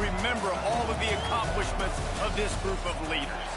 remember all of the accomplishments of this group of leaders.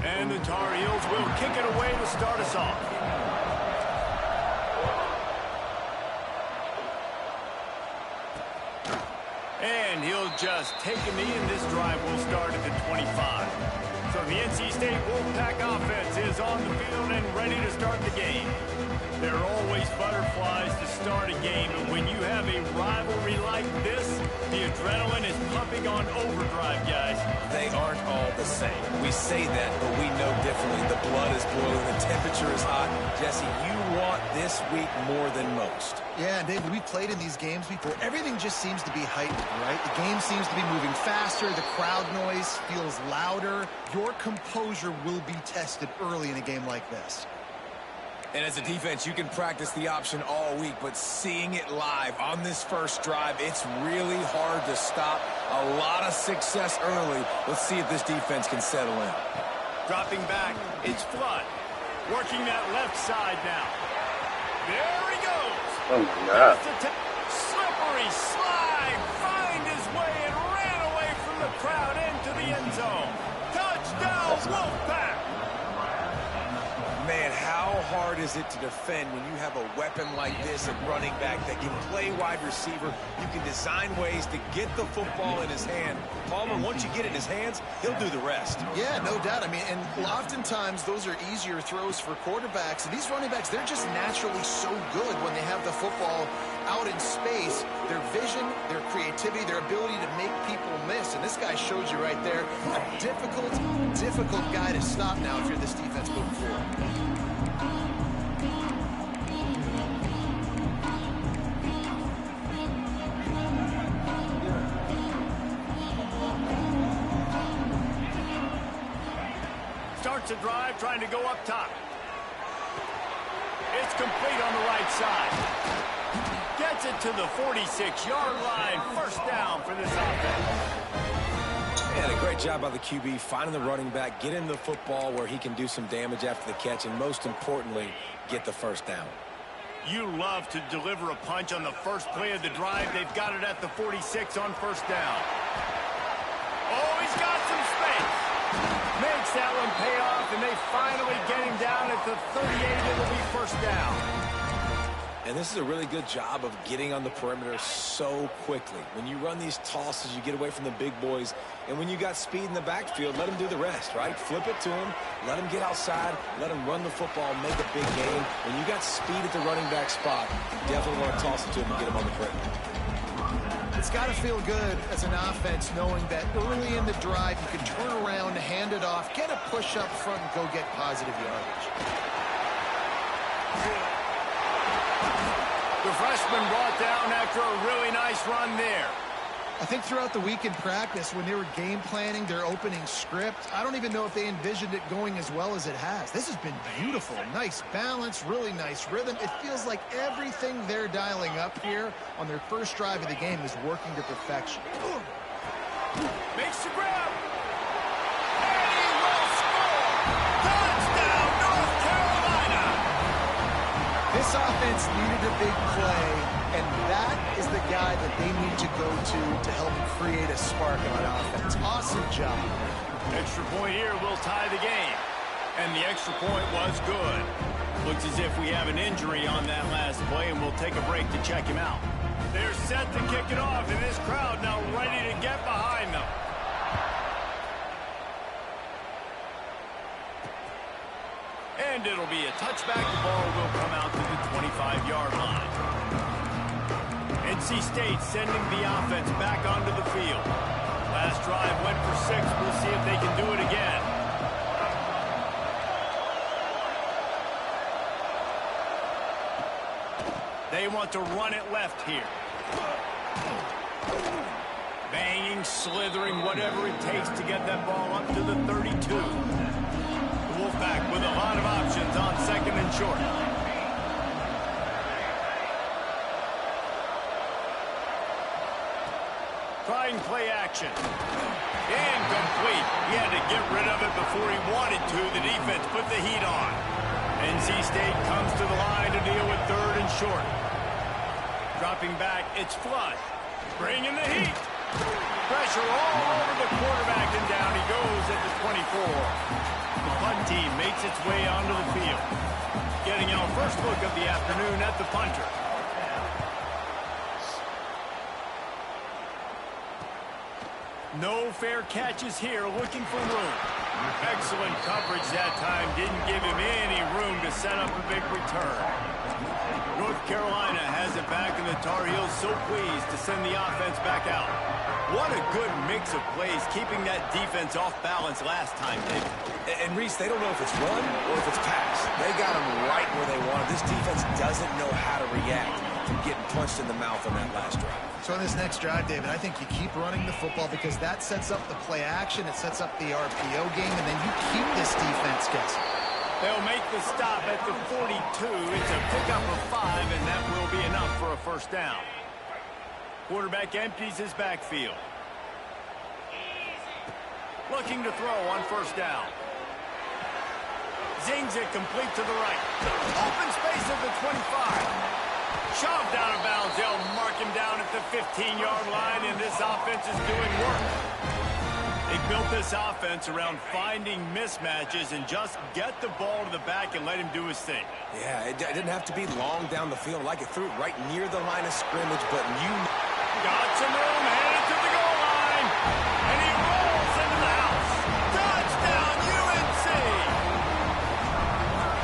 And the Tar Heels will kick it away to start us off. And he'll just take a knee, and this drive will start at the 25. So the NC State Wolfpack offense is on the field and ready to start the game. There are always butterflies to start a game, and when you have a rivalry like this, the adrenaline is pumping on overdrive, guys. They aren't all the same. We say that, but we know differently. The blood is boiling, the temperature is hot. Jesse, you want this week more than most. Yeah, and David, we've played in these games before. Everything just seems to be heightened, right? The game seems to be moving faster. The crowd noise feels louder. Your composure will be tested early in a game like this. And as a defense, you can practice the option all week, but seeing it live on this first drive, it's really hard to stop. A lot of success early. Let's see if this defense can settle in. Dropping back, it's Flood. Working that left side now. There he goes. Oh my God. Slippery slide. Find his way and ran away from the crowd into the end zone. Touchdown, Wolfpack. Man, how hard is it to defend when you have a weapon like this at running back that can play wide receiver? You can design ways to get the football in his hand. Palmer, once you get it in his hands, he'll do the rest. Yeah, no doubt. I mean, and oftentimes those are easier throws for quarterbacks. And these running backs, they're just naturally so good when they have the football out in space. Their vision, their creativity, their ability to make people miss. And this guy showed you right there, a difficult guy to stop now if you're this defense moving forward. Starts a drive, trying to go up top. It's complete on the right side. Gets it to the 46-yard line. First down for this offense. And a great job by the QB finding the running back, getting the football where he can do some damage after the catch, and most importantly, get the first down. You love to deliver a punch on the first play of the drive. They've got it at the 46 on first down. Oh, he's got some space. Makes that one pay off, and they finally get him down at the 38. It'll be first down. And this is a really good job of getting on the perimeter so quickly. When you run these tosses, you get away from the big boys. And when you got speed in the backfield, let them do the rest, right? Flip it to them, let them get outside, let them run the football, make a big game. When you got speed at the running back spot, you definitely want to toss it to them and get them on the perimeter. It's got to feel good as an offense knowing that early in the drive you can turn around, hand it off, get a push up front, and go get positive yardage. The freshman brought down after a really nice run there. I think throughout the week in practice, when they were game planning their opening script, I don't even know if they envisioned it going as well as it has. This has been beautiful. Nice balance, really nice rhythm. It feels like everything they're dialing up here on their first drive of the game is working to perfection. Makes the grab. And he will score. Touchdown, North Carolina. This offense needed a big play, and that is the guy that they need to go to help create a spark on offense. Awesome job. Extra point here will tie the game. And the extra point was good. Looks as if we have an injury on that last play, and we'll take a break to check him out. They're set to kick it off, and this crowd now ready to get behind them. And it'll be a touchback. The ball will come out to the 25-yard line. NC State sending the offense back onto the field. Last drive went for 6. We'll see if they can do it again. They want to run it left here. Banging, slithering, whatever it takes to get that ball up to the 32. The Wolfpack with a lot of options on second and short. Trying play action. Incomplete. He had to get rid of it before he wanted to. The defense put the heat on. NC State comes to the line to deal with third and short. Dropping back, it's Flood. Bringing the heat. Pressure all over the quarterback, and down he goes at the 24. The punt team makes its way onto the field. Getting our first look of the afternoon at the punter. No fair catches here, looking for room. Excellent coverage that time. Didn't give him any room to set up a big return. North Carolina has it back, and the Tar Heels so pleased to send the offense back out. What a good mix of plays, keeping that defense off balance last time, David. And Reese, they don't know if it's run or if it's pass. They got them right where they want. This defense doesn't know how to react from getting punched in the mouth on that last drive. So on this next drive, David, I think you keep running the football because that sets up the play action, it sets up the RPO game, and then you keep this defense guessing. They'll make the stop at the 42. It's a pickup of 5, and that will be enough for a first down. Quarterback empties his backfield. Looking to throw on first down. Zings it complete to the right. Open space at the 25. Shoved out of bounds. They'll mark him down at the 15-yard line, and this offense is doing work. They built this offense around finding mismatches and just get the ball to the back and let him do his thing. Yeah, it didn't have to be long down the field. Like it threw it right near the line of scrimmage, but you... Got some room, headed to the goal line, and he rolls into the house. Touchdown, UNC!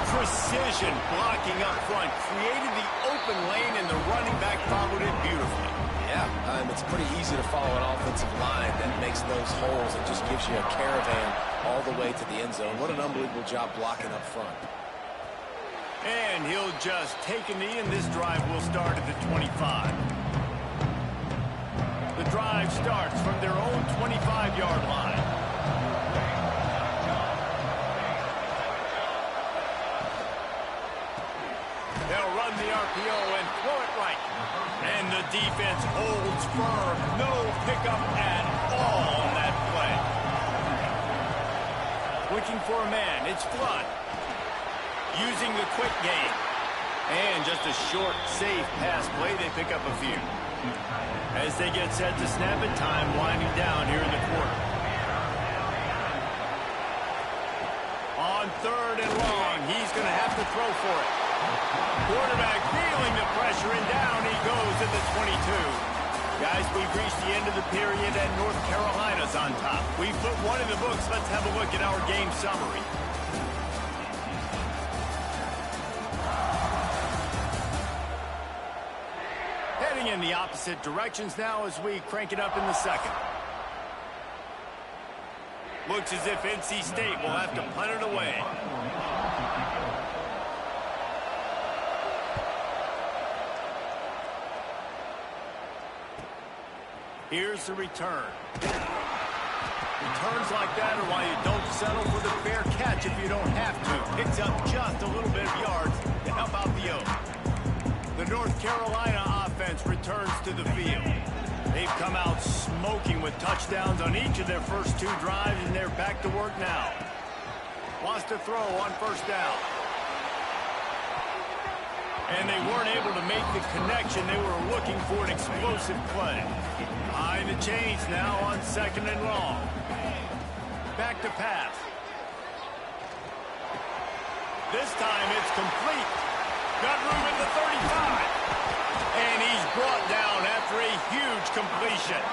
Precision blocking up front, created the open lane, and the running back followed it beautifully. Yeah, it's pretty easy to follow an offensive line that makes those holes and just gives you a caravan all the way to the end zone. What an unbelievable job blocking up front. And he'll just take a knee, and this drive will start at the 25. The drive starts from their own 25-yard line. They'll run the RPO and throw it right. And the defense holds firm. No pickup at all on that play. Looking for a man. It's Flood. Using the quick game. And just a short, safe pass play. They pick up a few. As they get set to snap it, time winding down here in the quarter. On third and long, he's going to have to throw for it. Quarterback feeling the pressure, and down he goes at the 22. Guys, we've reached the end of the period, and North Carolina's on top. We've put one in the books. Let's have a look at our game summary. Heading in the opposite directions now as we crank it up in the second. Looks as if NC State will have to punt it away. Here's the return. Returns like that are why you don't settle for the fair catch if you don't have to. Picks up just a little bit of yards to help out the Oaks. The North Carolina offense returns to the field. They've come out smoking with touchdowns on each of their first 2 drives, and they're back to work now. Wants to throw on first down. And they weren't able to make the connection. They were looking for an explosive play. Behind the chains now on second and long. Back to pass. This time it's complete. Got room at the 35. And he's brought down after a huge completion.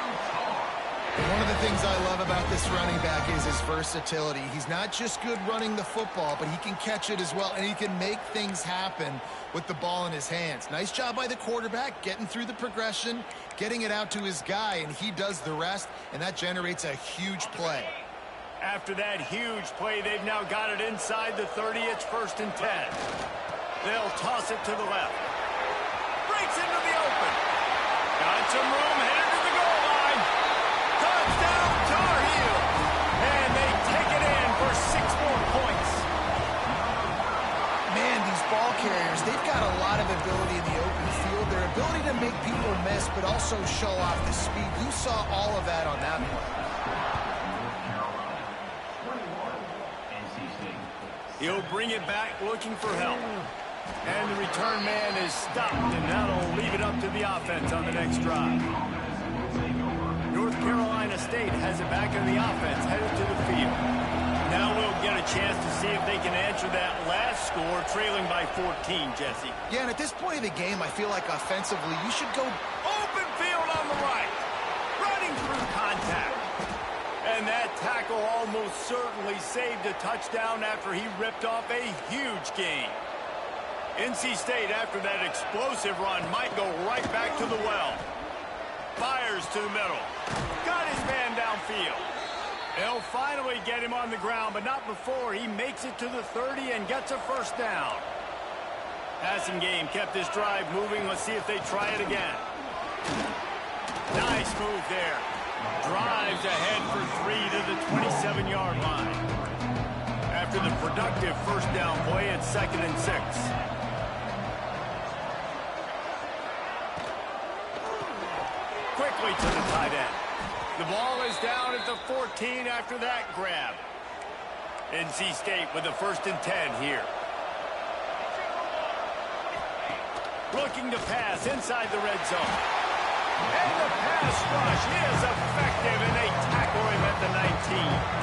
One of the things I love about this running back is his versatility. He's not just good running the football, but he can catch it as well, and he can make things happen with the ball in his hands. Nice job by the quarterback, getting through the progression, getting it out to his guy, and he does the rest, and that generates a huge play. After that huge play, they've now got it inside the 30. It's 1st and 10. They'll toss it to the left. Breaks into the open. Got some room, headed to the goal line. miss, but also show off the speed. You saw all of that on that play. He'll bring it back looking for help. And the return man is stopped, and that'll leave it up to the offense on the next drive. North Carolina State has it back in the offense, headed to the field. Now we'll get a chance to see if they can answer that last score, trailing by 14, Jesse. Yeah, and at this point of the game, I feel like offensively, you should go open field on the right, running through contact. And that tackle almost certainly saved a touchdown after he ripped off a huge gain. NC State, after that explosive run, might go right back to the well. Fires to the middle. Got his man downfield. They'll finally get him on the ground, but not before he makes it to the 30 and gets a first down. Passing game kept this drive moving. Let's see if they try it again. Nice move there. Drives ahead for 3 to the 27-yard line. After the productive first down play, it's 2nd and 6. Quickly to the tight end. The ball is down at the 14 after that grab. NC State with a 1st and 10 here. Looking to pass inside the red zone. And the pass rush is effective, and they tackle him at the 19.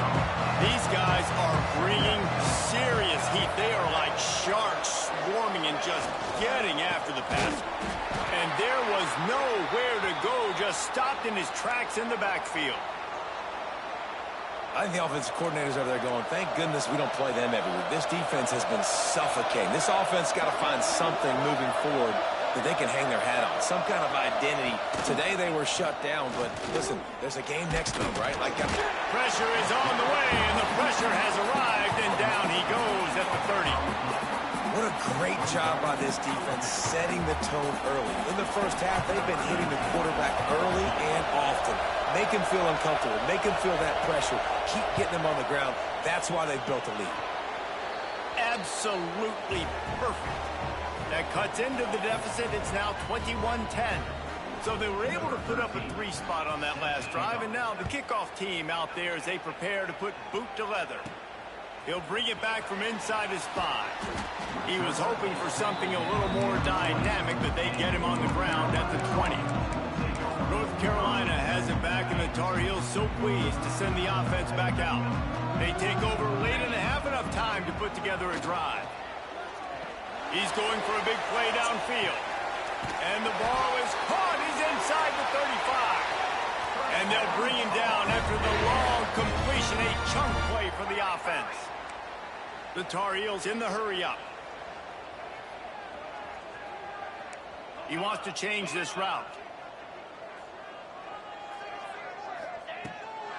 These guys are bringing serious heat. They are like sharks swarming and just getting after the pass. And there was nowhere to go, just stopped in his tracks in the backfield. I think the offensive coordinators over there going, thank goodness we don't play them every week. This defense has been suffocating. This offense got to find something moving forward that they can hang their hat on, some kind of identity. Today they were shut down, but listen, there's a game next to them, right? Pressure is on the way, and the pressure has arrived, and down he goes at the 30. What a great job by this defense setting the tone early. In the first half, they've been hitting the quarterback early and often. Make him feel uncomfortable. Make him feel that pressure. Keep getting him on the ground. That's why they've built a lead. Absolutely perfect. That cuts into the deficit. It's now 21-10. So they were able to put up a 3 spot on that last drive, and now the kickoff team out there as they prepare to put boot to leather. He'll bring it back from inside his 5. He was hoping for something a little more dynamic, but they get him on the ground at the 20. North Carolina has it back, and the Tar Heels so pleased to send the offense back out. They take over late and have enough time to put together a drive. He's going for a big play downfield. And the ball is caught. He's inside the 35. And they'll bring him down after the long completion, a chunk play for the offense. The Tar Heels in the hurry-up. He wants to change this route.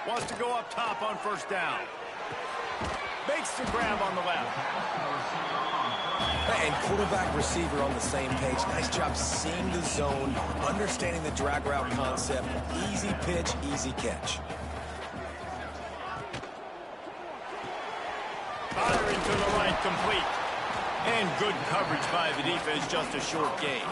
Wants to go up top on 1st down. Makes the grab on the left. And quarterback receiver on the same page. Nice job seeing the zone, understanding the drag route concept. Easy pitch, easy catch. Firing to the right, complete. And good coverage by the defense, just a short gain.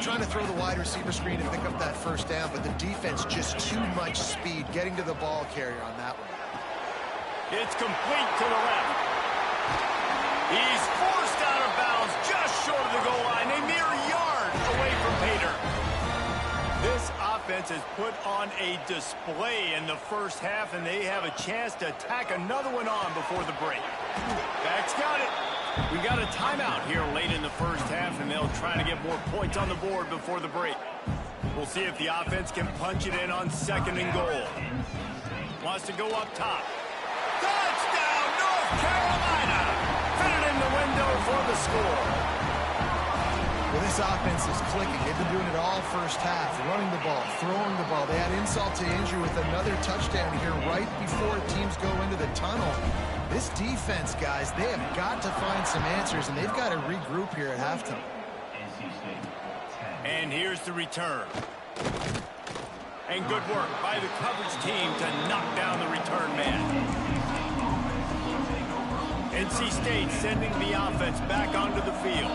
Trying to throw the wide receiver screen and pick up that 1st down, but the defense just too much speed getting to the ball carrier on that one. It's complete to the left. He's forced out of bounds just short of the goal line, a mere yard away from Pater. This offense has put on a display in the first half, and they have a chance to tack another one on before the break. Back's got it. We got a timeout here late in the first half, and they'll try to get more points on the board before the break. We'll see if the offense can punch it in on 2nd and goal. Wants to go up top. Touchdown, North Carolina! Fitted in the window for the score. Well, this offense is clicking. They've been doing it all first half, running the ball, throwing the ball. They had insult to injury with another touchdown here right before teams go into the tunnel. This defense, guys, they have got to find some answers, and they've got to regroup here at halftime. And here's the return. And good work by the coverage team to knock down the return man. NC State sending the offense back onto the field.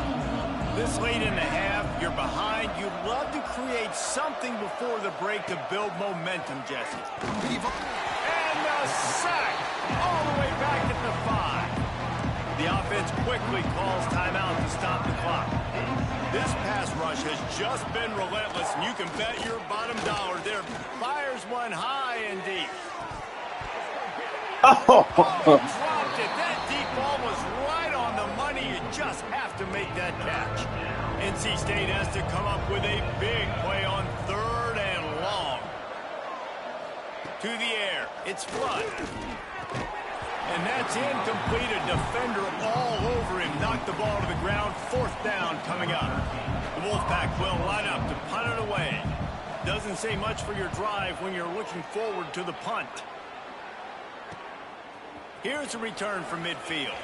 This late in the half, you're behind. You'd love to create something before the break to build momentum, Jesse. And the sack all the way back at the 5. The offense quickly calls timeout to stop the clock. This pass rush has just been relentless, and you can bet your bottom dollar there fires one high and deep. Oh, dropped it. That deep ball was right on the money. You just have to make that catch. NC State has to come up with a big play on 3rd and long. To the air. It's Flood. And that's incomplete. A defender all over him. Knocked the ball to the ground. 4th down coming up. The Wolfpack will line up to punt it away. Doesn't say much for your drive when you're looking forward to the punt. Here's a return from midfield.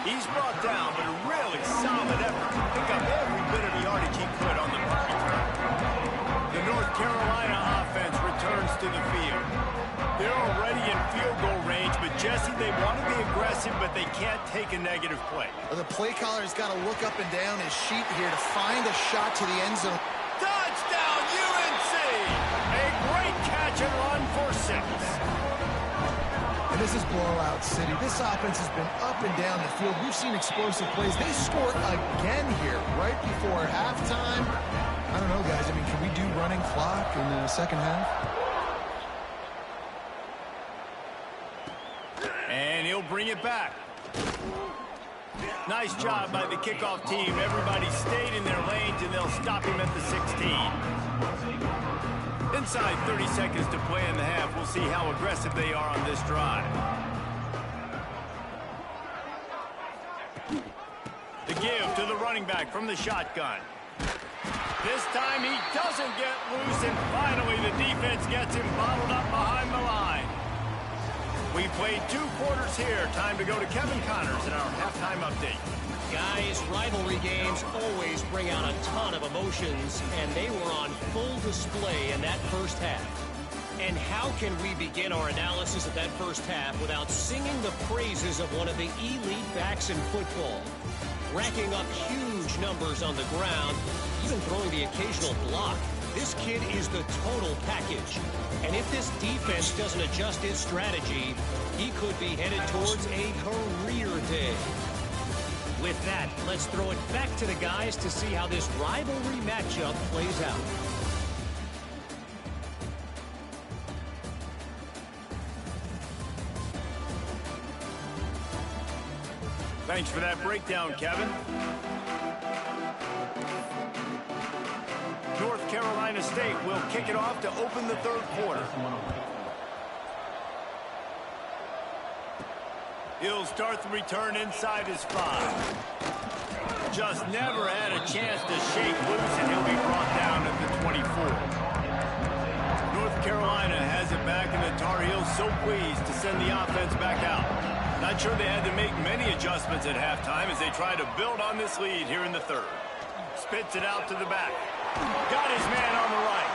He's brought down, but a really solid effort to pick up every bit of yardage he could on the punt return. The North Carolina offense returns to the field. They're already in field goal range, but Jesse, they want to be aggressive, but they can't take a negative play. Well, the play caller's got to look up and down his sheet here to find a shot to the end zone. Touchdown, UNC! A great catch and run for 6. And this is blowout city. This offense has been up and down the field. We've seen explosive plays. They score again here right before halftime. I don't know, guys. I mean, can we do running clock in the second half? And he'll bring it back. Nice job by the kickoff team. Everybody stayed in their lanes, and they'll stop him at the 16. Inside 30 seconds to play in the half. We'll see how aggressive they are on this drive. The give to the running back from the shotgun. This time he doesn't get loose, and finally the defense gets him bottled up behind the line. We played 2 quarters here. Time to go to Kevin Connors in our halftime update. Guys, rivalry games always bring out a ton of emotions, and they were on full display in that first half. And how can we begin our analysis of that first half without singing the praises of one of the elite backs in football? Racking up huge numbers on the ground, even throwing the occasional block. This kid is the total package. And if this defense doesn't adjust its strategy, he could be headed towards a career day. With that, let's throw it back to the guys to see how this rivalry matchup plays out. Thanks for that breakdown, Kevin. North Carolina State will kick it off to open the 3rd quarter. He'll start the return inside his 5. Just never had a chance to shake loose, and he'll be brought down at the 24. North Carolina has it back, and the Tar Heels so pleased to send the offense back out. Not sure they had to make many adjustments at halftime as they try to build on this lead here in the 3rd. Spits it out to the back. Got his man on the right.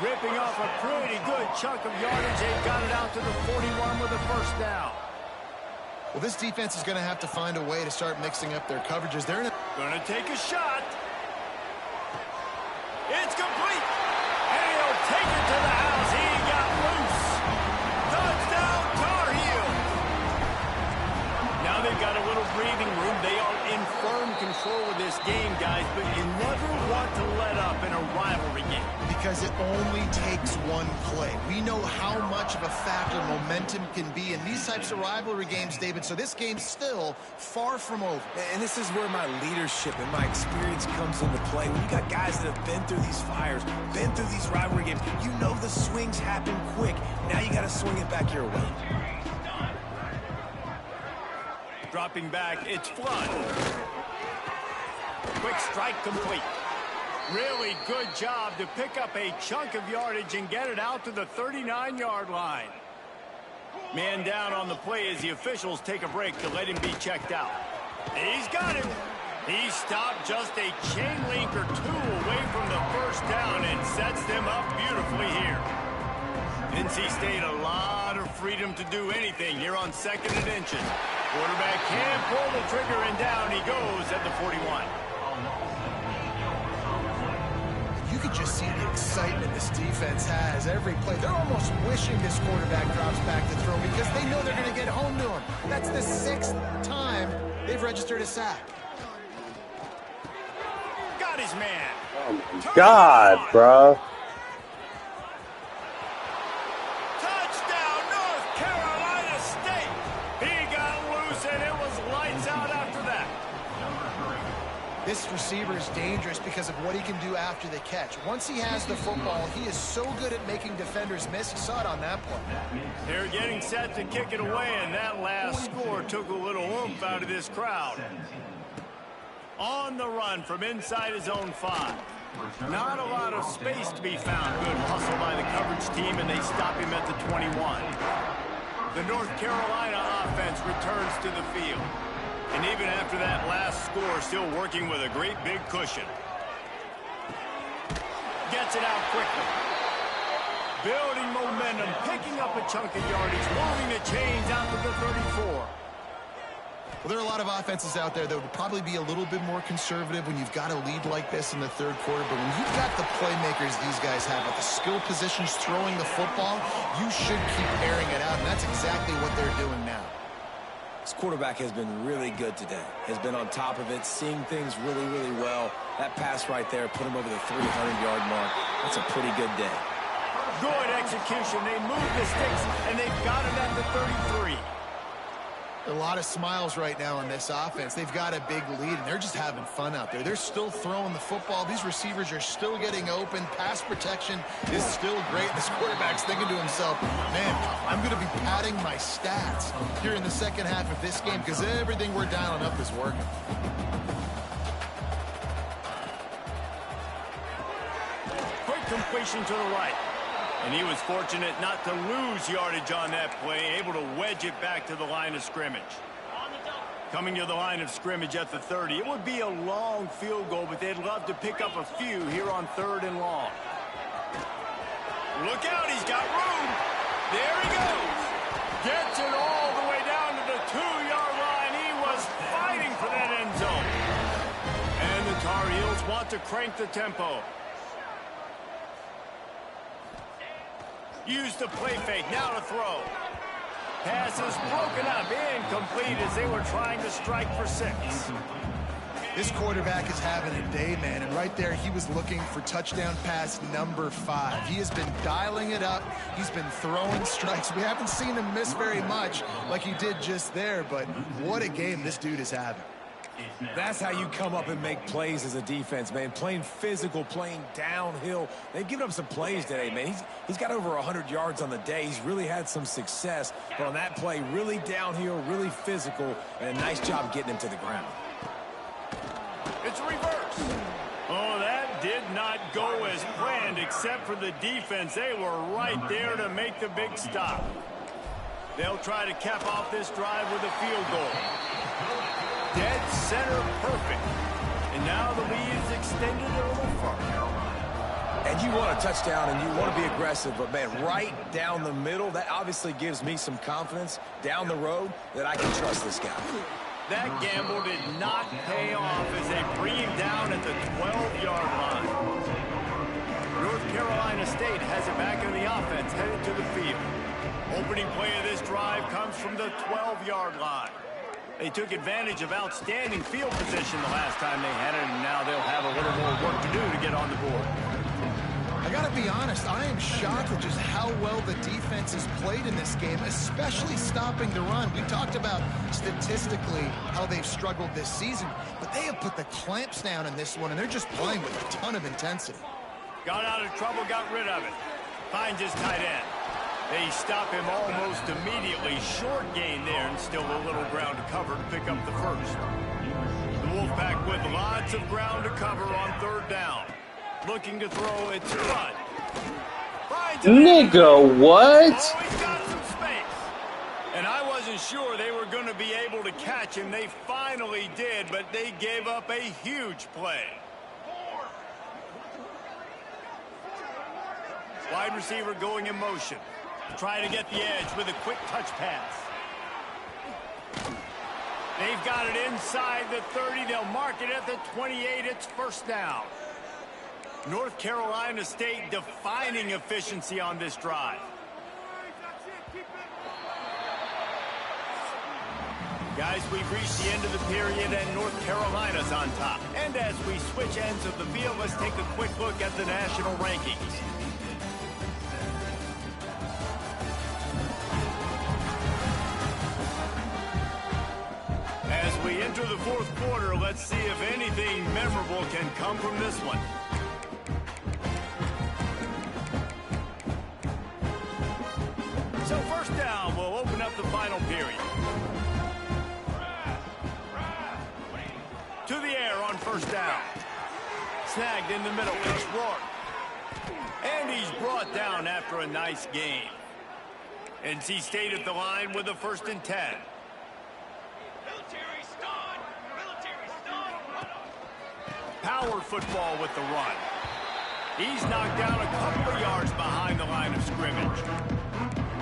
Ripping off a pretty good chunk of yardage. They got it out to the 41 with a 1st down. Well, this defense is going to have to find a way to start mixing up their coverages. They're going to take a shot. It's complete. And he'll take it to the house. He got loose. Touchdown, Tar Heels. Now they've got a little breathing room. They are in firm control of this game, guys, but you never want to let up in a rivalry game. Because it only takes one play. We know how much of a factor momentum can be in these types of rivalry games, David, so this game's still far from over. And this is where my leadership and my experience comes into play. When you got guys that have been through these fires, been through these rivalry games, you know the swings happen quick. Now you got to swing it back your way. Dropping back, it's Flood. Quick strike complete. Really good job to pick up a chunk of yardage and get it out to the 39-yard line. Man down on the play as the officials take a break to let him be checked out. He's got him. He stopped just a chain link or 2 away from the 1st down and sets them up beautifully here. NC State a lot of freedom to do anything here on 2nd and inches. Quarterback can pull the trigger, and down he goes at the 41. You can just see the excitement this defense has every play. They're almost wishing this quarterback drops back to throw because they know they're going to get home to him. That's the 6th time they've registered a sack. Got his man. Oh my God, bro. Touchdown, North Carolina State. He got loose, and it was lights out after that. This receiver is dangerous because of what he can do after the catch. Once he has the football, he is so good at making defenders miss. You saw it on that play. They're getting set to kick it away, and that last score took a little oomph out of this crowd. On the run from inside his own 5. Not a lot of space to be found. Good hustle by the coverage team, and they stop him at the 21. The North Carolina offense returns to the field. And even after that last score, still working with a great big cushion. Gets it out quickly. Building momentum, picking up a chunk of yardage, moving the chains out to the 34. Well, there are a lot of offenses out there that would probably be a little bit more conservative when you've got a lead like this in the 3rd quarter. But when you've got the playmakers these guys have at the skill positions throwing the football, you should keep airing it out. And that's exactly what they're doing now. This quarterback has been really good today. Has been on top of it, seeing things really, really well. That pass right there put him over the 300-yard mark. That's a pretty good day. Good execution. They move the sticks, and they've got him at the 33. A lot of smiles right now on this offense. They've got a big lead, and they're just having fun out there. They're still throwing the football. These receivers are still getting open. Pass protection is still great. This quarterback's thinking to himself, man, I'm going to be padding my stats here in the second half of this game because everything we're dialing up is working. Quick completion to the right. And he was fortunate not to lose yardage on that play, able to wedge it back to the line of scrimmage. Coming to the line of scrimmage at the 30. It would be a long field goal, but they'd love to pick up a few here on 3rd and long. Look out, he's got room. There he goes. Gets it all the way down to the 2-yard line. He was fighting for that end zone. And the Tar Heels want to crank the tempo. Use the play fake, now to throw. Pass is broken up, incomplete as they were trying to strike for 6. This quarterback is having a day, man, and right there he was looking for touchdown pass number 5. He has been dialing it up. He's been throwing strikes. We haven't seen him miss very much like he did just there, but what a game this dude is having. That's how you come up and make plays as a defense, man. Playing physical, playing downhill. They've given up some plays today, man. He's got over 100 yards on the day. He's really had some success. But on that play, really downhill, really physical, and a nice job getting him to the ground. It's a reverse. Oh, that did not go as planned, except for the defense. They were right there to make the big stop. They'll try to cap off this drive with a field goal. Dead center perfect. And now the lead is extended a little further. And you want a touchdown and you want to be aggressive, but, man, right down the middle, that obviously gives me some confidence down the road that I can trust this guy. That gamble did not pay off as they bring him down at the 12-yard line. North Carolina State has it back in the offense, headed to the field. Opening play of this drive comes from the 12-yard line. They took advantage of outstanding field position the last time they had it, and now they'll have a little more work to do to get on the board. I got to be honest, I am shocked at just how well the defense has played in this game, especially stopping the run. We talked about statistically how they've struggled this season, but they have put the clamps down in this one, and they're just playing with a ton of intensity. Got out of trouble, got rid of it. Finds his tight end. They stop him almost immediately. Short gain there, and still a little ground to cover to pick up the first. The Wolfpack with lots of ground to cover on 3rd down. Looking to throw its run. Nigga, what? Oh, he's got some space. And I wasn't sure they were going to be able to catch him. They finally did, but they gave up a huge play. Wide receiver going in motion. Trying to get the edge with a quick touch pass. They've got it inside the 30. They'll mark it at the 28. It's first down. North Carolina State defining efficiency on this drive. Guys, we've reached the end of the period, and North Carolina's on top. And as we switch ends of the field, let's take a quick look at the national rankings. As we enter the fourth quarter, let's see if anything memorable can come from this one. So first down, we'll open up the final period. To the air on first down. Snagged in the middle. It's Rourke. And he's brought down after a nice gain. NC State at the line with a 1st and 10. Power football with the run. He's knocked down a couple of yards behind the line of scrimmage.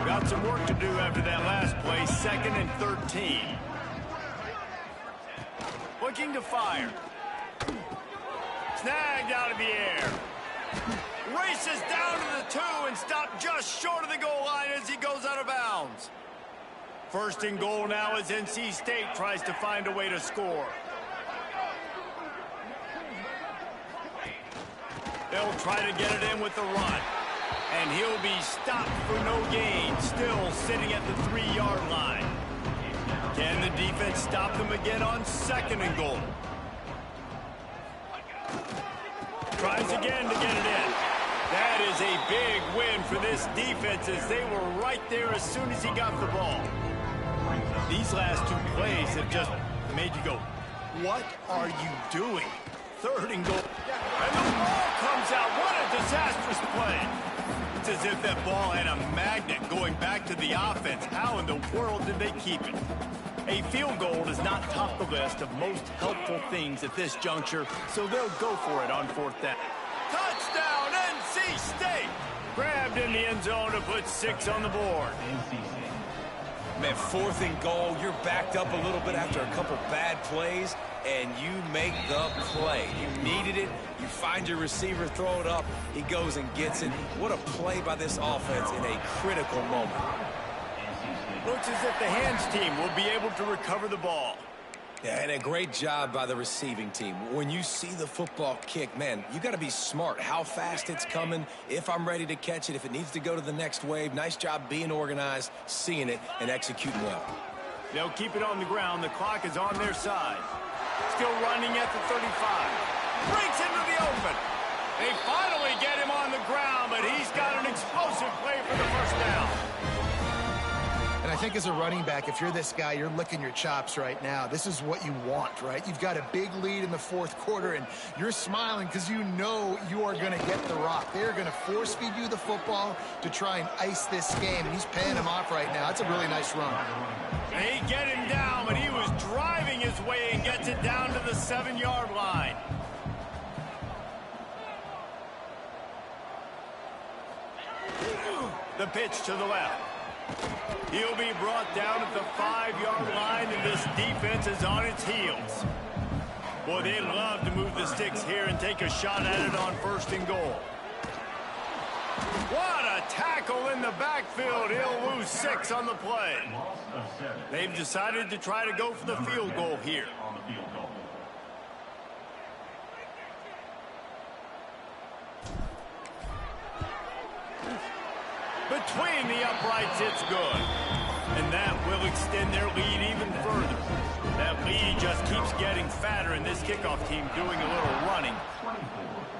Got some work to do after that last play. 2nd and 13. Looking to fire. Snagged out of the air. Races down to the 2 and stopped just short of the goal line as he goes out of bounds. 1st and goal now as NC State tries to find a way to score. They'll try to get it in with the run. And he'll be stopped for no gain, still sitting at the 3-yard line. Can the defense stop them again on 2nd and goal? Tries again to get it in. That is a big win for this defense as they were right there as soon as he got the ball. These last 2 plays have just made you go, what are you doing? 3rd and goal. And the ball comes out. What a disastrous play. It's as if that ball had a magnet going back to the offense. How in the world did they keep it? A field goal does not top the list of most helpful things at this juncture, so they'll go for it on 4th down. Touchdown, NC State! Grabbed in the end zone to put 6 on the board. Man, 4th and goal, you're backed up a little bit after a couple bad plays, and you make the play. You needed it. You find your receiver, throw it up. He goes and gets it. What a play by this offense in a critical moment. Looks as if the hands team will be able to recover the ball. Yeah, and a great job by the receiving team. When you see the football kick, man, you got to be smart. How fast it's coming, if I'm ready to catch it, if it needs to go to the next wave. Nice job being organized, seeing it, and executing well. They'll keep it on the ground. The clock is on their side. Still running at the 35. Breaks into the open. They finally get him on the ground, but he's got an explosive play for the 1st down. And I think as a running back, if you're this guy, you're licking your chops right now. This is what you want, right? You've got a big lead in the 4th quarter, and you're smiling because you know you are going to get the rock. They're going to force feed you the football to try and ice this game, and he's paying him off right now. That's a really nice run. They get him down, but he was driving his way and gets it down to the 7-yard line. The pitch to the left. He'll be brought down at the 5-yard line, and this defense is on its heels. Boy, they love to move the sticks here and take a shot at it on 1st and goal. What a tackle in the backfield. He'll lose 6 on the play. They've decided to try to go for the field goal here. Between the uprights, it's good. And that will extend their lead even further. That lead just keeps getting fatter, and this kickoff team doing a little running.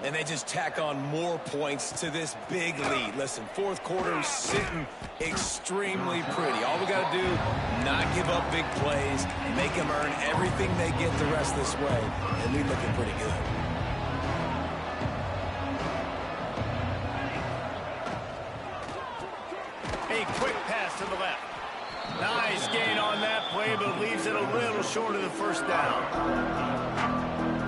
And they just tack on more points to this big lead. Listen, 4th quarter is sitting extremely pretty. All we got to do, not give up big plays, make them earn everything they get the rest this way, and we're looking pretty good. A quick pass to the left. Nice gain on that play, but leaves it a little short of the 1st down.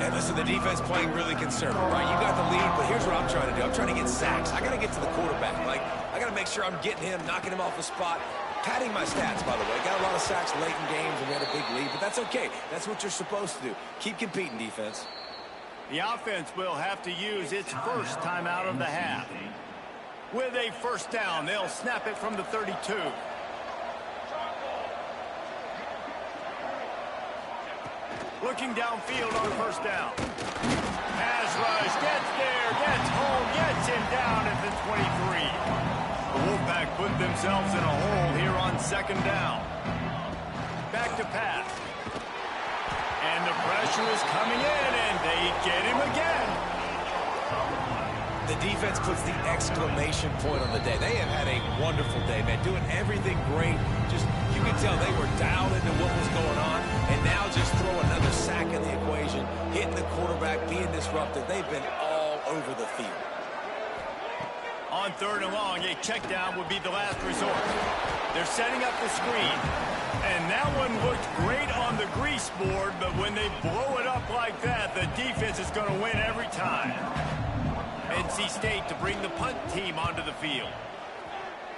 And listen, the defense playing really conservative, right? You got the lead, but here's what I'm trying to do. I'm trying to get sacks. I got to get to the quarterback. Like, I I got to make sure I'm getting him, knocking him off the spot. Padding my stats, by the way. Got a lot of sacks late in games and we had a big lead, but that's okay. That's what you're supposed to do. Keep competing, defense. The offense will have to use its first timeout of the half. With a first down, they'll snap it from the 32. Looking downfield on first down. Pass rush, gets there, gets home, gets him down at the 23. The Wolfpack put themselves in a hole here on second down. Back to pass. And the pressure is coming in, and they get him again. The defense puts the exclamation point on the day. They have had a wonderful day, man. Doing everything great. Just, you can tell they were dialed into what was going on. And now just throw another sack in the equation. Hitting the quarterback, being disruptive. They've been all over the field. On third and long, a check down would be the last resort. They're setting up the screen. And that one looked great on the grease board, but when they blow it up like that, the defense is going to win every time. NC State to bring the punt team onto the field.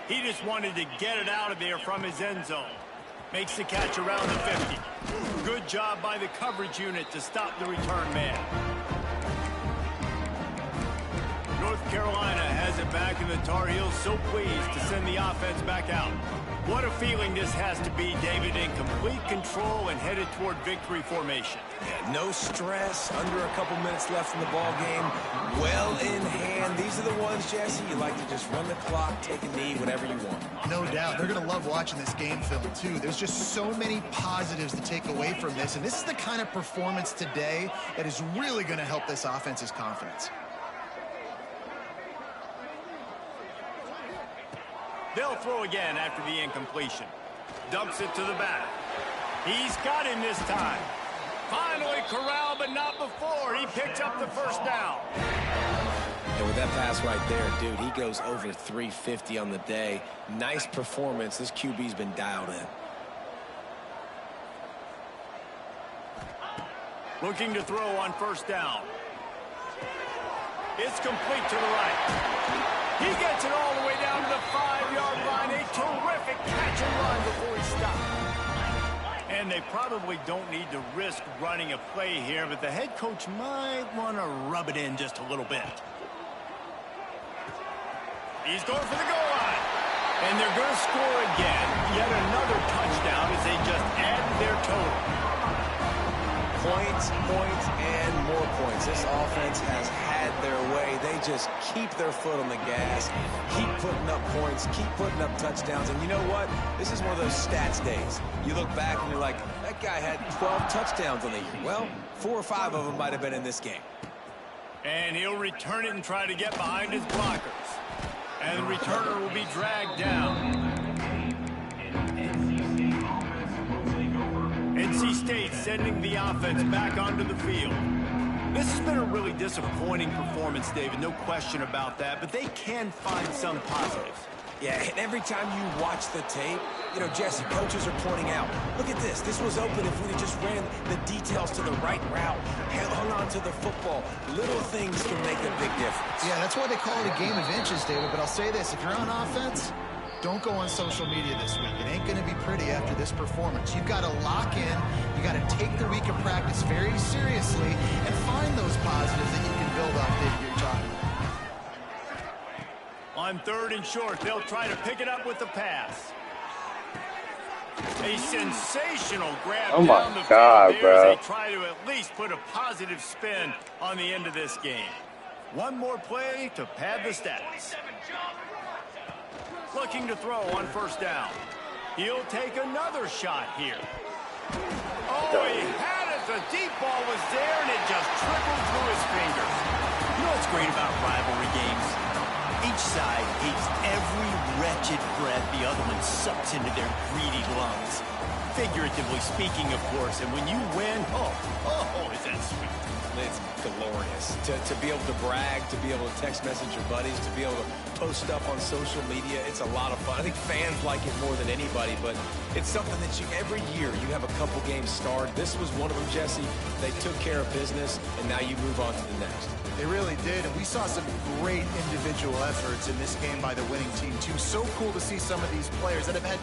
He just wanted to get it out of there from his end zone. Makes the catch around the 50. Good job by the coverage unit to stop the return man. North Carolina has it back, and the Tar Heels so pleased to send the offense back out. What a feeling this has to be, David, in complete control and headed toward victory formation. Yeah, no stress, under a couple minutes left in the ball game, well in hand. These are the ones, Jesse, you like to just run the clock, take a knee, whatever you want. No doubt. They're going to love watching this game film, too. There's just so many positives to take away from this, and this is the kind of performance today that is really going to help this offense's confidence. They'll throw again after the incompletion. Dumps it to the back. He's got him this time. Finally corralled, but not before. He picks up the first down. And with that pass right there, dude, he goes over 350 on the day. Nice performance. This QB's been dialed in. Looking to throw on first down. It's complete to the right. He gets it all the way down to the 5-yard line. A terrific catch and run before he stopped. And they probably don't need to risk running a play here, but the head coach might want to rub it in just a little bit. He's going for the goal line. And they're going to score again. Yet another touchdown as they just add their total. Points, points, and more points. This offense has had their way. They just keep their foot on the gas, keep putting up points, keep putting up touchdowns. And you know what? This is one of those stats days. You look back and you're like, that guy had 12 touchdowns on the year. Well, 4 or 5 of them might have been in this game. And he'll return it and try to get behind his blockers. And the returner will be dragged down. NC State sending the offense back onto the field. This has been a really disappointing performance, David, no question about that, but they can find some positives. Yeah, and every time you watch the tape, you know, Jesse, coaches are pointing out, look at this. This was open if we just ran the details to the right route, hung on to the football. Little things can make a big difference. Yeah, that's why they call it a game of inches, David, but I'll say this. If you're on offense, don't go on social media this week. It ain't going to be pretty after this performance. You've got to lock in. You got to take the week of practice very seriously and find those positives that you can build off, David, you're talking about. On third and short, they'll try to pick it up with the pass. A sensational grab down the field there as they try to at least put a positive spin on the end of this game. One more play to pad the stats. Looking to throw on first down. He'll take another shot here. Oh, he had it. The deep ball was there, and it just trickled through his fingers. You know what's great about rivalry games? Each side hates every wretched breath the other one sucks into their greedy lungs. Figuratively speaking, of course, and when you win, oh, is that sweet. It's glorious. To be able to brag, to be able to text message your buddies, to be able to post stuff on social media, it's a lot of fun. I think fans like it more than anybody, but it's something that every year you have a couple games starred. This was one of them, Jesse. They took care of business, and now you move on to the next. They really did, and we saw some great individual effort efforts in this game by the winning team, too. So cool to see some of these players that have had...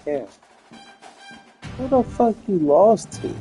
Yeah. Who the fuck you lost to?